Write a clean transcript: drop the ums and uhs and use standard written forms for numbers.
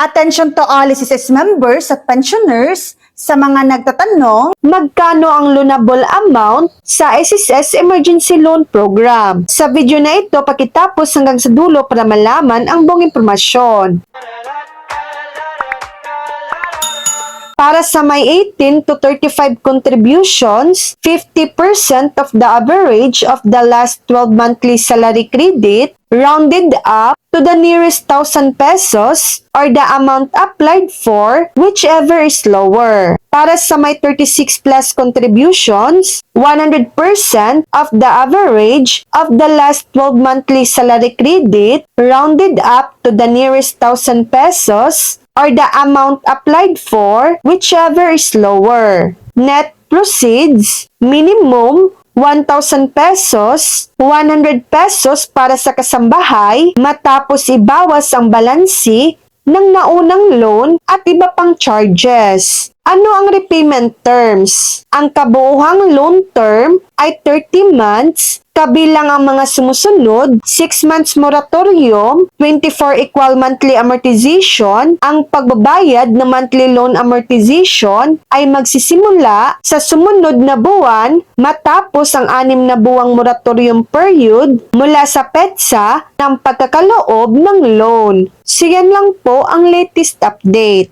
Attention to all SSS members at pensioners sa mga nagtatanong, magkano ang loanable amount sa SSS Emergency Loan Program? Sa video na ito, pakitapos hanggang sa dulo para malaman ang buong impormasyon. Para sa may 18 to 35 contributions, 50% of the average of the last 12 monthly salary credit rounded up to the nearest 1,000 pesos or the amount applied for, whichever is lower. Para sa may 36 plus contributions, 100% of the average of the last 12 monthly salary credit rounded up to the nearest 1,000 pesos or the amount applied for, whichever is lower. Net proceeds, minimum 1,000 pesos, 100 pesos para sa kasambahay matapos ibawas ang balansi ng naunang loan at iba pang charges. Ano ang repayment terms? Ang kabuuhang loan term ay 30 months, kabilang ang mga sumusunod, 6 months moratorium, 24 equal monthly amortization. Ang pagbabayad ng monthly loan amortization ay magsisimula sa sumunod na buwan matapos ang 6 na buwang moratorium period mula sa petsa ng pagkakaloob ng loan. So yan lang po ang latest update.